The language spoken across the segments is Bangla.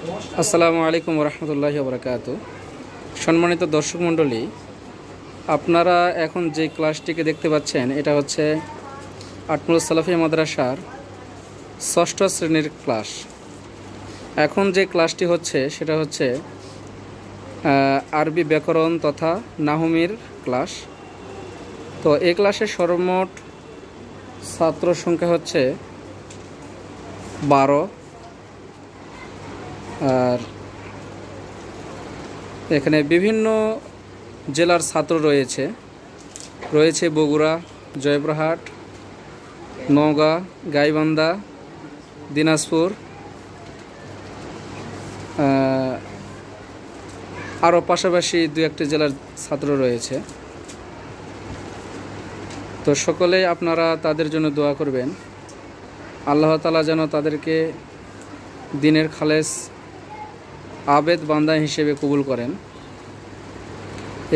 আসসালামু আলাইকুম রহমতুল্লাহি ওয়া বারাকাতুহু। সম্মানিত দর্শক মণ্ডলী, আপনারা এখন যে ক্লাসটিকে দেখতে পাচ্ছেন এটা হচ্ছে আটমুল সালাফিয়া মাদ্রাসার ষষ্ঠ শ্রেণীর ক্লাস। এখন যে ক্লাসটি হচ্ছে সেটা হচ্ছে আরবি ব্যাকরণ তথা নাহমির ক্লাস। তো এই ক্লাসের সর্বমোট ছাত্র সংখ্যা হচ্ছে 12। আর এখানে বিভিন্ন জেলার ছাত্র রয়েছে বগুড়া, জয়পুরহাট, নওগাঁ, গাইবান্ধা, দিনাজপুর, আরও পাশাপাশি দু একটি জেলার ছাত্র রয়েছে। তো সকলেই আপনারা তাদের জন্য দোয়া করবেন, আল্লাহ তাআলা যেন তাদেরকে দিনের খালেস আবেদ বান্দা হিসেবে কবুল করেন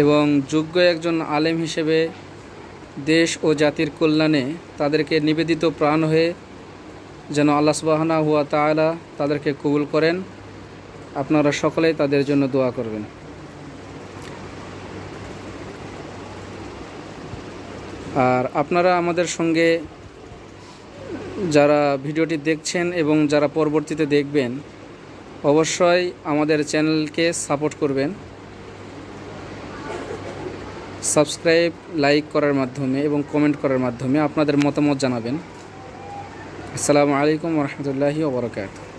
এবং যোগ্য একজন আলেম হিসেবে দেশ ও জাতির কল্যাণে তাদেরকে নিবেদিত প্রাণ হয়ে যেন আল্লাহ সুবহানাহু ওয়া তাআলা তাদেরকে কবুল করেন। আপনারা সকলেই তাদের জন্য দোয়া করবেন। আর আপনারা আমাদের সঙ্গে যারা ভিডিওটি দেখছেন এবং যারা পরবর্তীতে দেখবেন, অবশ্যই আমাদের চ্যানেলকে সাপোর্ট করবেন, সাবস্ক্রাইব, লাইক করার মাধ্যমে এবং কমেন্ট করার মাধ্যমে আপনাদের মতামত জানাবেন। আসসালামু আলাইকুম ওয়া রাহমাতুল্লাহি ওয়া বারাকাতুহু।